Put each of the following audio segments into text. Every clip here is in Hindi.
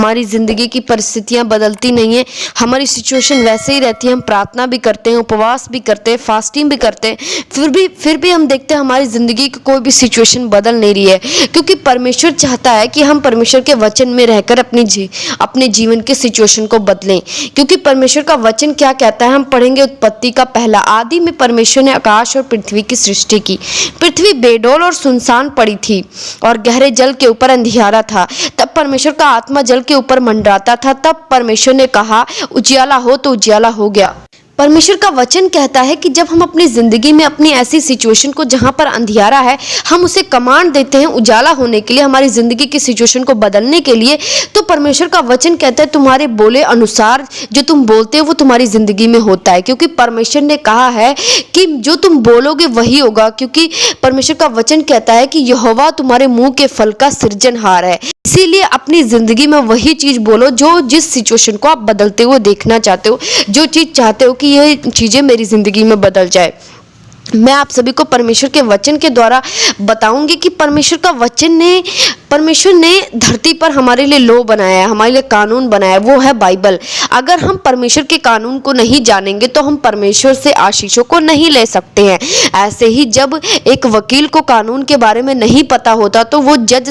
हमारी ज़िंदगी की परिस्थितियां बदलती नहीं है, हमारी सिचुएशन वैसे ही रहती है। हम प्रार्थना भी करते हैं, उपवास भी करते हैं, फास्टिंग भी करते हैं, फिर भी हम देखते हैं हमारी ज़िंदगी की कोई भी सिचुएशन बदल नहीं रही है। क्योंकि परमेश्वर चाहता है कि हम परमेश्वर के वचन में रहकर अपने जीवन के सिचुएशन को बदलें। क्योंकि परमेश्वर का वचन क्या कहता है, हम पढ़ेंगे उत्पत्ति का पहला। आदि में परमेश्वर ने आकाश और पृथ्वी की सृष्टि की। पृथ्वी बेडौल और सुनसान पड़ी थी और गहरे जल के ऊपर अंधियारा था। तब परमेश्वर का आत्मा जल के ऊपर मंडराता था। तब परमेश्वर ने कहा, उजियाला हो, तो उजियाला हो गया। परमेश्वर का वचन कहता है कि जब हम अपनी ज़िंदगी में अपनी ऐसी सिचुएशन को, जहाँ पर अंधियारा है, हम उसे कमांड देते हैं उजाला होने के लिए, हमारी ज़िंदगी की सिचुएशन को बदलने के लिए, तो परमेश्वर का वचन कहता है तुम्हारे बोले अनुसार जो तुम बोलते हो वो तुम्हारी ज़िंदगी में होता है। क्योंकि परमेश्वर ने कहा है कि जो तुम बोलोगे वही होगा। क्योंकि परमेश्वर का वचन कहता है कि यहोवा तुम्हारे मुँह के फल का सृजनहार है। इसीलिए अपनी ज़िंदगी में वही चीज़ बोलो जो जिस सिचुएशन को आप बदलते हुए देखना चाहते हो, जो चीज़ चाहते हो कि ये चीज़ें मेरी ज़िंदगी में बदल जाए। मैं आप सभी को परमेश्वर के वचन के द्वारा बताऊंगी कि परमेश्वर ने धरती पर हमारे लिए लॉ बनाया है, हमारे लिए कानून बनाया है, वो है बाइबल। अगर हम परमेश्वर के कानून को नहीं जानेंगे तो हम परमेश्वर से आशीषों को नहीं ले सकते हैं। ऐसे ही जब एक वकील को कानून के बारे में नहीं पता होता तो वो जज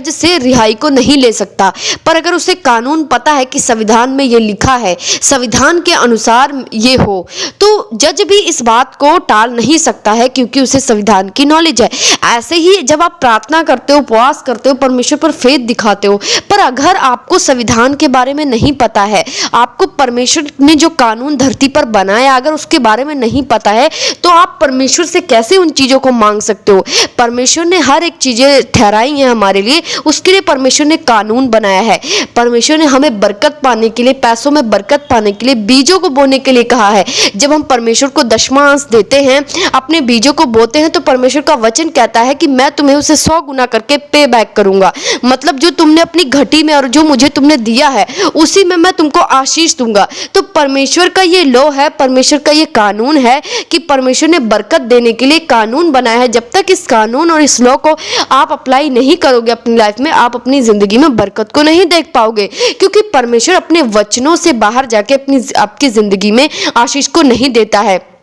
से रिहाई को नहीं ले सकता। पर अगर उसे कानून पता है कि संविधान में ये लिखा है, संविधान के अनुसार ये हो, तो जज भी इस बात को टाल नहीं सकता है, क्योंकि उसे संविधान की नॉलेज है। ऐसे ही जब आप प्रार्थना करते हो, उपवास करते हो, परमेश्वर पर फेथ दिखाते हो, पर अगर आपको संविधान के बारे में नहीं पता है, आपको परमेश्वर ने जो कानून धरती पर बनाया अगर उसके बारे में नहीं पता है, तो आप परमेश्वर से कैसे उन चीज़ों को मांग सकते हो। परमेश्वर ने हर एक चीज़ें ठहराई हैं हमारे लिए, उसके लिए परमेश्वर ने कानून बनाया है। परमेश्वर ने हमें बरकत पाने के लिए, पैसों में बरकत पाने के लिए, बीजों को बोने के लिए कहा है। जब हम परमेश्वर को दशमांश देते हैं, अपने बीजों को बोते हैं, तो परमेश्वर का वचन कहता है कि मैं तुम्हें उसे 100 गुना करके पे बैक करूंगा। मतलब जो तुमने अपनी घटी में और जो मुझे तुमने दिया है उसी में मैं तुमको आशीष दूंगा। तो परमेश्वर का ये लॉ है, परमेश्वर का ये कानून है कि परमेश्वर ने बरकत देने के लिए कानून बनाया है। जब तक इस कानून और इस लॉ को आप अप्लाई नहीं करोगे अपनी लाइफ में, आप अपनी जिंदगी में बरकत को नहीं देख पाओगे। क्योंकि परमेश्वर अपने वचनों से बाहर जाके आपकी जिंदगी में आशीष को नहीं देता है,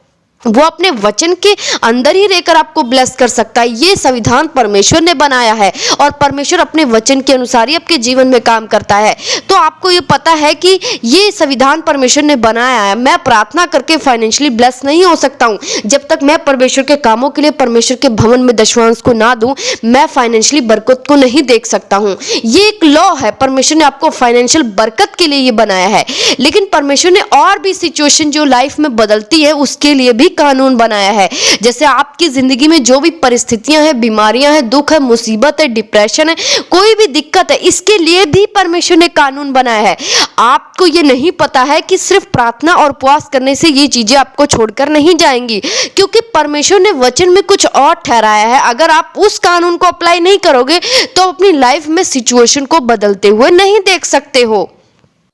वो अपने वचन के अंदर ही रहकर आपको ब्लेस कर सकता है। ये संविधान परमेश्वर ने बनाया है और परमेश्वर अपने वचन के अनुसार ही आपके जीवन में काम करता है। तो आपको ये पता है कि ये संविधान परमेश्वर ने बनाया है। मैं प्रार्थना करके फाइनेंशियली ब्लेस नहीं हो सकता हूँ जब तक मैं परमेश्वर के कामों के लिए परमेश्वर के भवन में दशमांश को ना दूं, मैं फाइनेंशियली बरकत को नहीं देख सकता हूँ। ये एक लॉ है, परमेश्वर ने आपको फाइनेंशियल बरकत के लिए ये बनाया है। लेकिन परमेश्वर ने और भी सिचुएशन जो लाइफ में बदलती है उसके लिए भी कानून बनाया है। जैसे आपकी जिंदगी में जो भी परिस्थितियां हैं, बीमारियां हैं, दुख है, मुसीबत है, डिप्रेशन है, कोई भी दिक्कत है, इसके लिए भी परमेश्वर ने कानून बनाया है। आपको ये नहीं पता है कि सिर्फ प्रार्थना और उपवास करने से ये चीजें आपको छोड़कर नहीं जाएंगी, क्योंकि परमेश्वर ने वचन में कुछ और ठहराया है। अगर आप उस कानून को अप्लाई नहीं करोगे तो अपनी लाइफ में सिचुएशन को बदलते हुए नहीं देख सकते हो।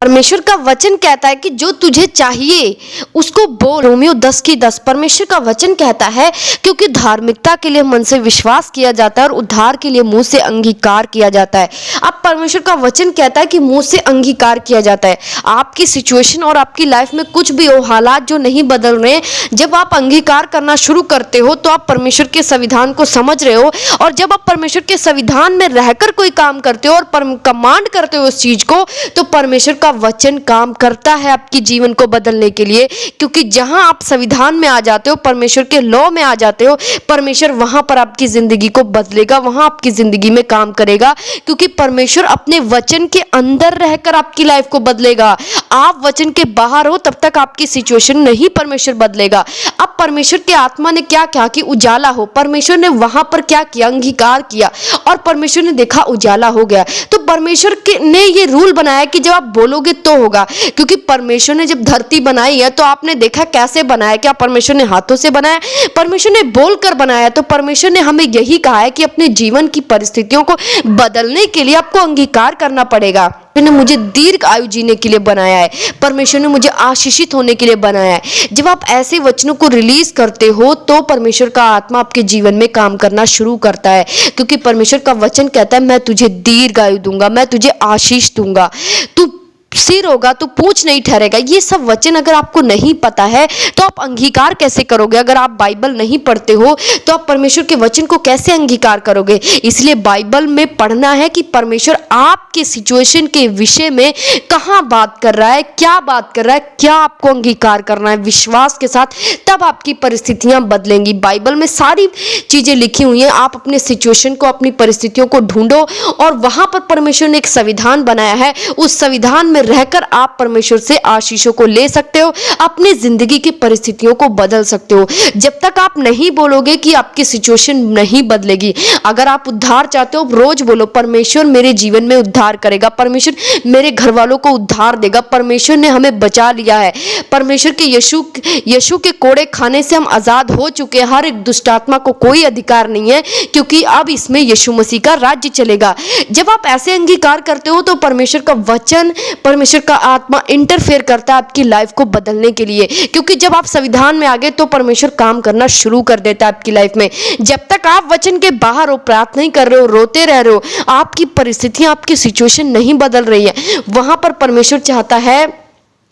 परमेश्वर का वचन कहता है कि जो तुझे चाहिए उसको बोल। रोमियो 10:10 परमेश्वर का वचन कहता है क्योंकि धार्मिकता के लिए मन से विश्वास किया जाता है और उद्धार के लिए मुंह से अंगीकार किया जाता है। अब परमेश्वर का वचन कहता है कि मुंह से अंगीकार किया जाता है। आपकी सिचुएशन और आपकी लाइफ में कुछ भी हो, हालात जो नहीं बदल रहे, जब आप अंगीकार करना शुरू करते हो तो आप परमेश्वर के संविधान को समझ रहे हो। और जब आप परमेश्वर के संविधान में रहकर कोई काम करते हो और कमांड करते हो उस चीज को, तो परमेश्वर का वचन काम करता है आपकी जीवन को बदलने के लिए। क्योंकि जहां आप संविधान में आ जाते हो, परमेश्वर के लॉ में आ जाते हो, परमेश्वर वहां पर आपकी जिंदगी को बदलेगा, वहां आपकी जिंदगी में काम करेगा। क्योंकि परमेश्वर अपने वचन के अंदर रहकर आपकी लाइफ को बदलेगा। आप वचन के बाहर हो तब तक आपकी सिचुएशन नहीं परमेश्वर बदलेगा। अब परमेश्वर के आत्मा ने क्या किया कि उजाला हो, परमेश्वर ने वहां पर क्या किया, अंगीकार किया और परमेश्वर ने देखा उजाला हो गया। तो परमेश्वर ने ये रूल बनाया कि जब आप बोलो बोलोगे तो होगा, क्योंकि परमेश्वर ने जब धरती बनाई है तो आपने देखा कैसे बनाया, क्या परमेश्वर ने हाथों से बनाया? परमेश्वर ने बोलकर बनाया। तो परमेश्वर ने हमें यही कहा है कि अपने जीवन की परिस्थितियों को बदलने के लिए आपको अंगीकार करना पड़ेगा। परमेश्वर ने मुझे दीर्घ आयु जीने के लिए बनाया है, परमेश्वर ने मुझे आशीषित होने के लिए बनाया है। जब आप ऐसे वचनों को रिलीज करते हो तो परमेश्वर का आत्मा आपके जीवन में काम करना शुरू करता है, क्योंकि परमेश्वर का वचन कहता है मैं तुझे दीर्घ आयु दूंगा, मैं तुझे आशीष दूंगा, तू सिर होगा तो पूछ नहीं ठहरेगा। ये सब वचन अगर आपको नहीं पता है तो आप अंगीकार कैसे करोगे? अगर आप बाइबल नहीं पढ़ते हो तो आप परमेश्वर के वचन को कैसे अंगीकार करोगे? इसलिए बाइबल में पढ़ना है कि परमेश्वर आपके सिचुएशन के विषय में कहाँ बात कर रहा है, क्या बात कर रहा है, क्या आपको अंगीकार करना है विश्वास के साथ, तब आपकी परिस्थितियां बदलेंगी। बाइबल में सारी चीजें लिखी हुई हैं। आप अपने सिचुएशन को, अपनी परिस्थितियों को ढूंढो और वहां पर परमेश्वर ने एक संविधान बनाया है, उस संविधान में रहकर आप परमेश्वर से आशीषों को ले सकते हो, अपनी जिंदगी की परिस्थितियों को बदल सकते हो। जब तक आप नहीं बोलोगे कि आपकी सिचुएशन नहीं बदलेगी। अगर आप उद्धार चाहते हो, रोज बोलो परमेश्वर मेरे जीवन में उद्धार करेगा, परमेश्वर मेरे घर वालों को उद्धार देगा, परमेश्वर ने हमें बचा लिया है, परमेश्वर के यीशु के कोड़े खाने से हम आजाद हो चुके हैं, हर एक दुष्ट आत्मा को कोई अधिकार नहीं है, क्योंकि अब इसमें यीशु मसीह का राज्य चलेगा। जब आप ऐसे अंगीकार करते हो तो परमेश्वर का वचन, परमेश्वर का आत्मा इंटरफेयर करता है आपकी लाइफ को बदलने के लिए, क्योंकि जब आप संविधान में आ गए तो परमेश्वर काम करना शुरू कर देता है आपकी लाइफ में। जब तक आप वचन के बाहर हो, प्रार्थना नहीं कर रहे हो, रोते रह रहे हो, आपकी परिस्थितियां, आपकी सिचुएशन नहीं बदल रही है, वहां पर परमेश्वर चाहता है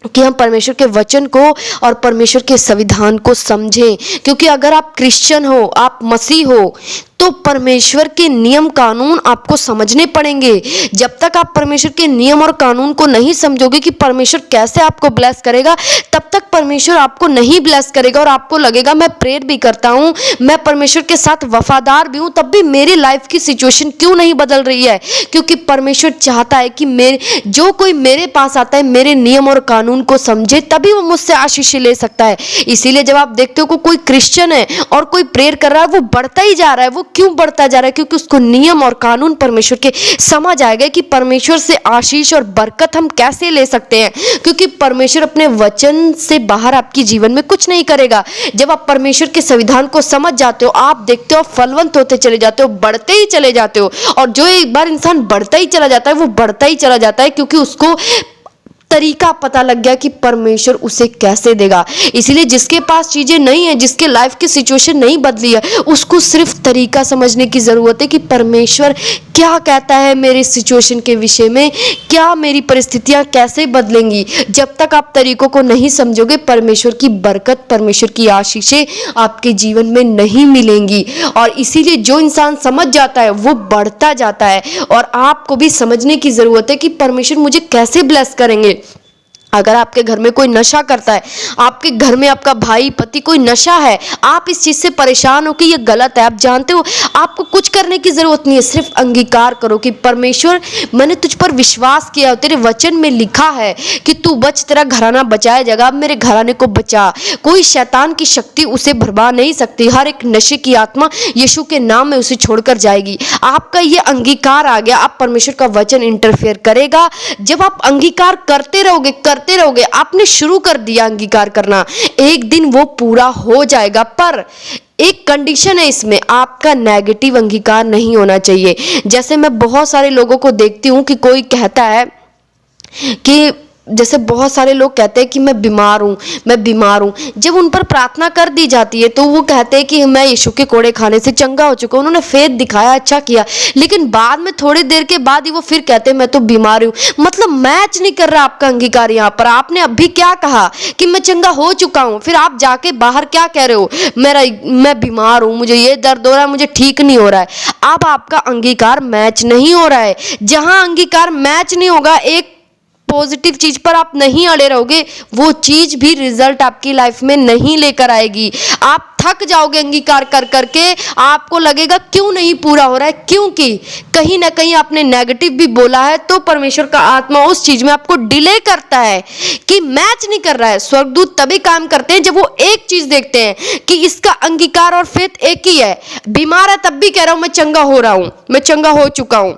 कि हम परमेश्वर के वचन को और परमेश्वर के संविधान को समझें। क्योंकि अगर आप क्रिश्चियन हो, आप मसीह हो, तो परमेश्वर के नियम कानून आपको समझने पड़ेंगे। जब तक आप परमेश्वर के नियम और कानून को नहीं समझोगे कि परमेश्वर कैसे आपको ब्लेस करेगा, तब तक परमेश्वर आपको नहीं ब्लेस करेगा और आपको लगेगा मैं प्रेयर भी करता हूँ, मैं परमेश्वर के साथ वफादार भी हूँ, तब भी मेरी लाइफ की सिचुएशन क्यों नहीं बदल रही है? क्योंकि परमेश्वर चाहता है कि जो कोई मेरे पास आता है मेरे नियम और कानून को समझे, तभी वो मुझसे आशीष ले सकता है। इसीलिए जब आप देखते हो कोई क्रिश्चियन है और कोई प्रेयर कर रहा है, वो बढ़ता ही जा रहा है। वो क्यों बढ़ता जा रहा है? क्योंकि उसको नियम और कानून परमेश्वर के समझ आएगा कि परमेश्वर से आशीष और बरकत हम कैसे ले सकते हैं। क्योंकि परमेश्वर अपने वचन से बाहर आपके जीवन में कुछ नहीं करेगा। जब आप परमेश्वर के संविधान को समझ जाते हो, आप देखते हो फलवंत होते चले जाते हो, बढ़ते ही चले जाते हो। और जो एक बार इंसान बढ़ता ही चला जाता है, वो बढ़ता ही चला जाता है, क्योंकि उसको तरीका पता लग गया कि परमेश्वर उसे कैसे देगा। इसीलिए जिसके पास चीजें नहीं है, जिसके लाइफ की सिचुएशन नहीं बदली है, उसको सिर्फ तरीका समझने की जरूरत है कि परमेश्वर क्या कहता है मेरे सिचुएशन के विषय में, क्या मेरी परिस्थितियां कैसे बदलेंगी। जब तक आप तरीकों को नहीं समझोगे, परमेश्वर की बरकत, परमेश्वर की आशीषें आपके जीवन में नहीं मिलेंगी। और इसीलिए जो इंसान समझ जाता है वो बढ़ता जाता है। और आपको भी समझने की जरूरत है कि परमेश्वर मुझे कैसे ब्लेस करेंगे। अगर आपके घर में कोई नशा करता है, आपके घर में आपका भाई पति कोई नशा है, आप इस चीज से परेशान हो कि ये गलत है, आप जानते हो, आपको कुछ करने की जरूरत नहीं है, सिर्फ अंगीकार करो कि परमेश्वर मैंने तुझ पर विश्वास किया, तेरे वचन में लिखा है कि तू बच, तेरा घराना बचाया जाएगा। अब मेरे घराने को बचा, कोई शैतान की शक्ति उसे भरवा नहीं सकती। हर एक नशे की आत्मा यीशु के नाम में उसे छोड़कर जाएगी। आपका ये अंगीकार आ गया, आप परमेश्वर का वचन इंटरफेयर करेगा। जब आप अंगीकार करते रहोगे, आपने शुरू कर दिया अंगीकार करना, एक दिन वो पूरा हो जाएगा। पर एक कंडीशन है इसमें, आपका नेगेटिव अंगीकार नहीं होना चाहिए। जैसे मैं बहुत सारे लोगों को देखती हूँ कि कोई कहता है कि जैसे बहुत सारे लोग कहते हैं कि मैं बीमार हूँ। जब उन पर प्रार्थना कर दी जाती है तो वो कहते हैं कि मैं यीशु के कोड़े खाने से चंगा हो चुका हूँ, उन्होंने फेथ दिखाया, अच्छा किया, लेकिन बाद में थोड़ी देर के बाद ही वो फिर कहते हैं मैं तो बीमार हूँ। मतलब मैच नहीं कर रहा आपका अंगीकार यहाँ पर। आपने अभी क्या कहा कि मैं चंगा हो चुका हूँ, फिर आप जाके बाहर क्या कह रहे हो, मैं बीमार हूँ, मुझे ये दर्द हो रहा है, मुझे ठीक नहीं हो रहा है। अब आपका अंगीकार मैच नहीं हो रहा है। जहां अंगीकार मैच नहीं होगा, एक पॉजिटिव चीज पर आप नहीं अड़े रहोगे, वो चीज भी रिजल्ट आपकी लाइफ में नहीं लेकर आएगी। आप थक जाओगे अंगीकार कर करके, आपको लगेगा क्यों नहीं पूरा हो रहा है, क्योंकि कहीं ना कहीं आपने नेगेटिव भी बोला है। तो परमेश्वर का आत्मा उस चीज में आपको डिले करता है कि मैच नहीं कर रहा है। स्वर्गदूत तभी काम करते हैं जब वो एक चीज देखते हैं कि इसका अंगीकार और फेथ एक ही है। बीमार है तब भी कह रहा हूं मैं चंगा हो रहा हूं, मैं चंगा हो चुका हूं।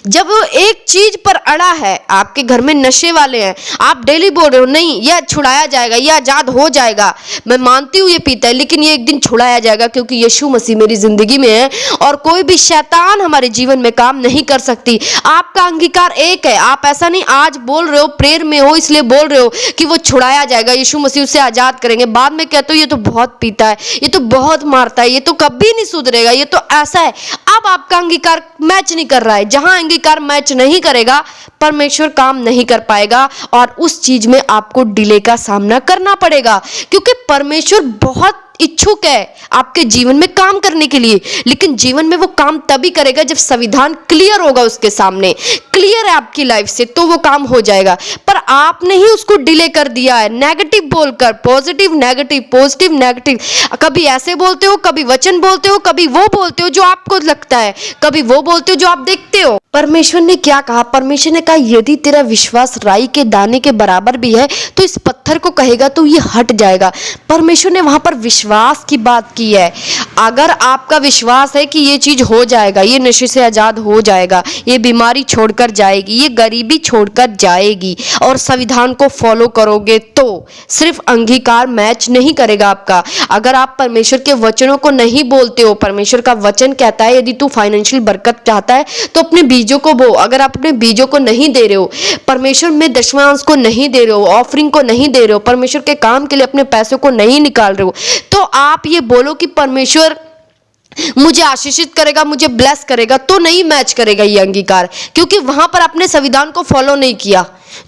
जब वो एक चीज पर अड़ा है, आपके घर में नशे वाले हैं, आप डेली बोल रहे हो नहीं यह छुड़ाया जाएगा, यह आजाद हो जाएगा, मैं मानती हूँ ये पीता है लेकिन ये एक दिन छुड़ाया जाएगा क्योंकि यीशु मसीह मेरी जिंदगी में है और कोई भी शैतान हमारे जीवन में काम नहीं कर सकती। आपका अंगीकार एक है, आप ऐसा नहीं आज बोल रहे हो, प्रेयर में हो इसलिए बोल रहे हो कि वो छुड़ाया जाएगा, यीशु मसीह उसे आजाद करेंगे, बाद में कहते हो ये तो बहुत पीता है, ये तो बहुत मारता है, ये तो कभी नहीं सुधरेगा, ये तो ऐसा है। अब आपका अंगीकार मैच नहीं कर रहा है, जहां अंगीकार मैच नहीं करेगा परमेश्वर काम नहीं कर पाएगा और उस चीज में आपको डिले का सामना करना पड़ेगा, क्योंकि परमेश्वर बहुत इच्छुक है आपके जीवन में काम करने के लिए, लेकिन जीवन में वो काम तभी करेगा जब संविधान क्लियर होगा, उसके सामने क्लियर है आपकी लाइफ से, तो वो काम हो जाएगा। पर आपने ही उसको डिले कर दिया है, नेगेटिव बोलकर, पॉजिटिव नेगेटिव, पॉजिटिव नेगेटिव, कभी ऐसे बोलते हो, कभी वचन बोलते हो, कभी वो बोलते हो जो आपको लगता है, कभी वो बोलते हो जो आप देखते हो। परमेश्वर ने क्या कहा? परमेश्वर ने कहा यदि तेरा विश्वास राई के दाने के बराबर भी है तो इस पत्थर को कहेगा तो ये हट जाएगा। परमेश्वर ने वहां पर विश्वास की बात की है। अगर आपका विश्वास है कि ये चीज हो जाएगा, ये नशे से आजाद हो जाएगा, ये बीमारी छोड़कर जाएगी, ये गरीबी छोड़कर जाएगी और संविधान को फॉलो करोगे, तो सिर्फ अंगीकार मैच नहीं करेगा आपका। अगर आप परमेश्वर के वचनों को नहीं बोलते हो, परमेश्वर का वचन कहता है यदि तू फाइनेंशियल बरकत चाहता है तो अपने बीजों को बो। अगर आप अपने बीजों को नहीं दे रहे हो, परमेश्वर में दशमांश को नहीं दे रहे हो, ऑफरिंग को नहीं दे रहे हो, परमेश्वर के काम के लिए अपने पैसों को नहीं निकाल रहे हो, तो आप ये बोलो कि परमेश्वर मुझे आशीषित करेगा, मुझे ब्लेस करेगा, तो नहीं मैच करेगा ये अंगीकार, क्योंकि वहां पर आपने संविधान को फॉलो नहीं किया,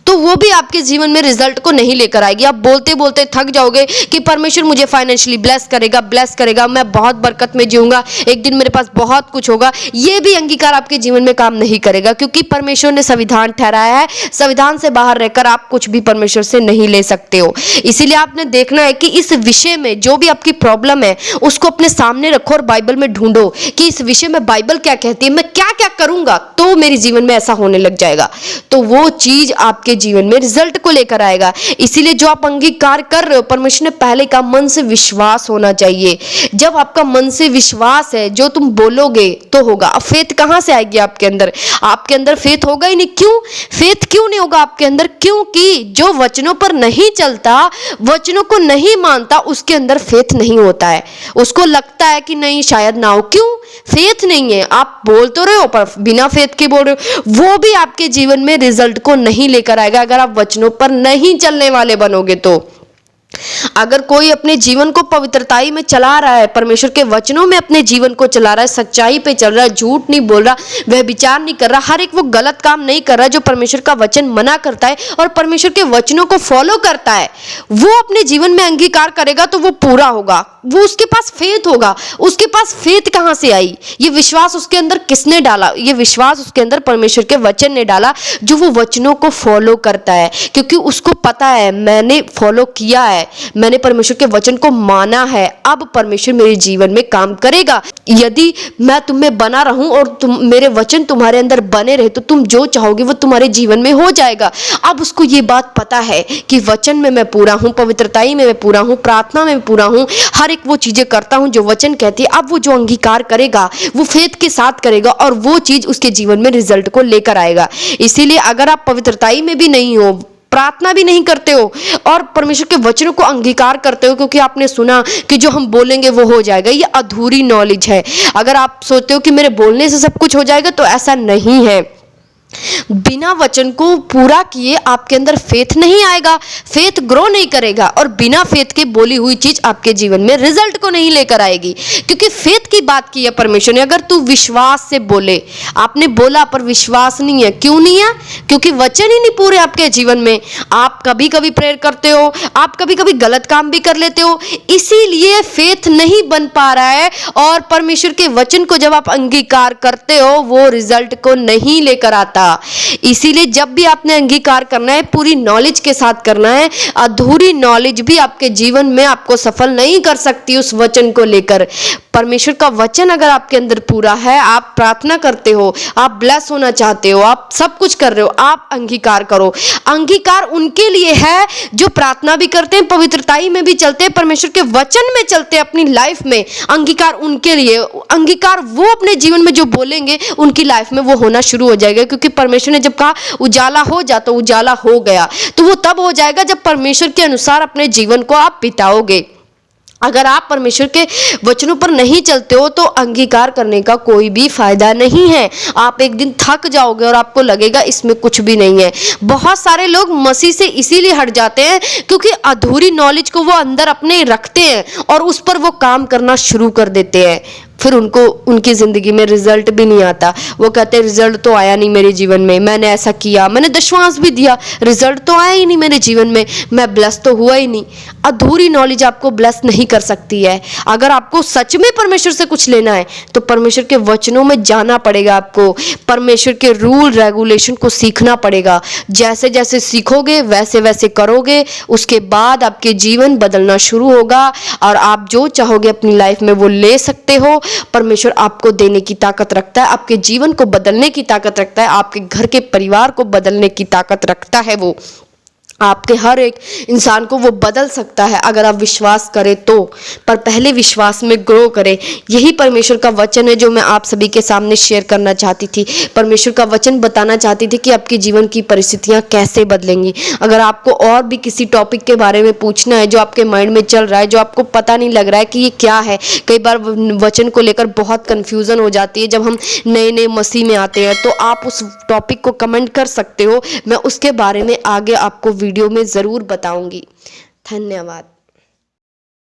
तो वो भी आपके जीवन में रिजल्ट को नहीं लेकर आएगी। आप बोलते बोलते थक जाओगे कि परमेश्वर मुझे फाइनेंशियली ब्लेस करेगा, मैं बहुत बरकत में जीऊंगा, एक दिन मेरे पास बहुत कुछ होगा। ये भी अंगीकार आपके जीवन में काम नहीं करेगा, क्योंकि परमेश्वर ने संविधान ठहराया है, संविधान से बाहर रहकर आप कुछ भी परमेश्वर से नहीं ले सकते हो। इसीलिए आपने देखना है कि इस विषय में जो भी आपकी प्रॉब्लम है उसको अपने सामने रखो और बाइबल में ढूंढो कि इस विषय में बाइबल क्या कहती है, मैं क्या क्या करूंगा तो मेरे जीवन में ऐसा होने लग जाएगा, तो वो चीज आपके जीवन में रिजल्ट को लेकर आएगा। इसीलिए जो आप अंगीकार कर रहे हो, परमेश्वर ने पहले कहा मन से विश्वास होना चाहिए। जब आपका मन से विश्वास है, जो तुम बोलोगे तो होगा। अब फेथ कहां से आएगी आपके अंदर? आपके अंदर फेथ होगा ही नहीं। क्यों फेथ क्यों नहीं होगा आपके अंदर? क्योंकि जो वचनों पर नहीं चलता, वचनों को नहीं मानता, उसके अंदर फेथ नहीं होता है। उसको लगता है कि नहीं शायद ना हो। क्यों? फेथ नहीं है। आप बोल तो रहे हो पर बिना फेथ के बोल रहे हो, वो भी आपके जीवन में रिजल्ट को नहीं लेकर आएगा अगर आप वचनों पर नहीं चलने वाले बनोगे तो। अगर कोई अपने जीवन को पवित्रताई में चला रहा है, परमेश्वर के वचनों में अपने जीवन को चला रहा है, सच्चाई पे चल रहा है, झूठ नहीं बोल रहा, वह विचार नहीं कर रहा, हर एक वो गलत काम नहीं कर रहा जो परमेश्वर का वचन मना करता है और परमेश्वर के वचनों को फॉलो करता है, वो अपने जीवन में अंगीकार करेगा तो वो पूरा होगा। वो उसके पास फेथ होगा। उसके पास फेथ कहां से आई? ये विश्वास उसके अंदर किसने डाला? ये विश्वास उसके अंदर परमेश्वर के वचन ने डाला, जो वो वचनों को फॉलो करता है, क्योंकि उसको पता है मैंने फॉलो किया है, मैंने परमेश्वर के वचन को माना है, अब परमेश्वर मेरे जीवन में काम करेगा। यदि मैं तुम में बना रहूं और तुम मेरे वचन तुम्हारे अंदर बने रहे तो तुम जो चाहोगे वो तुम्हारे जीवन में हो जाएगा। अब उसको ये बात पता है कि वचन में मैं पूरा हूं, पवित्रताई में मैं पूरा हूं, प्रार्थना में पूरा हूं, हर एक वो चीजें करता हूं जो वचन कहती है। अब वो जो अंगीकार करेगा वो फेथ के साथ करेगा और वो चीज उसके जीवन में रिजल्ट को लेकर आएगा। इसीलिए अगर आप पवित्रताई में भी नहीं हो, प्रार्थना भी नहीं करते हो और परमेश्वर के वचनों को अंगीकार करते हो क्योंकि आपने सुना कि जो हम बोलेंगे वो हो जाएगा, ये अधूरी नॉलेज है। अगर आप सोचते हो कि मेरे बोलने से सब कुछ हो जाएगा, तो ऐसा नहीं है। बिना वचन को पूरा किए आपके अंदर फेथ नहीं आएगा, फेथ ग्रो नहीं करेगा और बिना फेथ के बोली हुई चीज आपके जीवन में रिजल्ट को नहीं लेकर आएगी। क्योंकि फेथ की बात की है परमेश्वर ने। अगर तू विश्वास से बोले, आपने बोला पर विश्वास नहीं है। क्यों नहीं है? क्योंकि वचन ही नहीं पूरे आपके जीवन में। आप कभी कभी प्रेयर करते हो, आप कभी कभी गलत काम भी कर लेते हो, इसीलिए फेथ नहीं बन पा रहा है और परमेश्वर के वचन को जब आप अंगीकार करते हो वो रिजल्ट को नहीं लेकर आता। इसीलिए जब भी आपने अंगीकार करना है पूरी नॉलेज के साथ करना है। अधूरी नॉलेज भी आपके जीवन में आपको सफल नहीं कर सकती उस वचन को लेकर। परमेश्वर का वचन अगर आपके अंदर पूरा है, आप प्रार्थना करते हो, आप ब्लेस होना चाहते हो, आप सब कुछ कर रहे हो, आप अंगीकार करो। अंगीकार उनके लिए है जो प्रार्थना भी करते हैं, पवित्रताई में भी चलते हैं, परमेश्वर के वचन में चलते हैं अपनी लाइफ में। अंगीकार उनके लिए, अंगीकार वो अपने जीवन में जो बोलेंगे उनकी लाइफ में वो होना शुरू हो जाएगा। क्योंकि परमेश्वर ने जब कहा उजाला हो जा तो उजाला हो गया, तो वो तब हो जाएगा जब परमेश्वर के अनुसार अपने जीवन को आप बिताओगे। अगर आप परमेश्वर के वचनों पर नहीं चलते हो तो अंगीकार करने का कोई भी फायदा नहीं है। आप एक दिन थक जाओगे और आपको लगेगा इसमें कुछ भी नहीं है। बहुत सारे लोग मसीह से इसीलिए हट जाते हैं क्योंकि अधूरी नॉलेज को वो अंदर अपने रखते हैं और उस पर वो काम करना शुरू कर देते हैं। फिर उनको उनकी ज़िंदगी में रिजल्ट भी नहीं आता। वो कहते हैं रिजल्ट तो आया नहीं मेरे जीवन में, मैंने ऐसा किया, मैंने दशवांश भी दिया, रिजल्ट तो आया ही नहीं मेरे जीवन में, मैं ब्लेस तो हुआ ही नहीं। अधूरी नॉलेज आपको ब्लेस नहीं कर सकती है। अगर आपको सच में परमेश्वर से कुछ लेना है तो परमेश्वर के वचनों में जाना पड़ेगा। आपको परमेश्वर के रूल रेगुलेशन को सीखना पड़ेगा। जैसे जैसे सीखोगे वैसे वैसे करोगे, उसके बाद आपके जीवन बदलना शुरू होगा और आप जो चाहोगे अपनी लाइफ में वो ले सकते हो। परमेश्वर आपको देने की ताकत रखता है, आपके जीवन को बदलने की ताकत रखता है, आपके घर के परिवार को बदलने की ताकत रखता है। वो आपके हर एक इंसान को वो बदल सकता है अगर आप विश्वास करें तो। पर पहले विश्वास में ग्रो करें। यही परमेश्वर का वचन है जो मैं आप सभी के सामने शेयर करना चाहती थी। परमेश्वर का वचन बताना चाहती थी कि आपके जीवन की परिस्थितियां कैसे बदलेंगी। अगर आपको और भी किसी टॉपिक के बारे में पूछना है जो आपके माइंड में चल रहा है, जो आपको पता नहीं लग रहा है कि ये क्या है, कई बार वचन को लेकर बहुत कन्फ्यूज़न हो जाती है जब हम नए नए मसीह में आते हैं, तो आप उस टॉपिक को कमेंट कर सकते हो। मैं उसके बारे में आगे आपको वीडियो में ज़रूर बताऊंगी। धन्यवाद।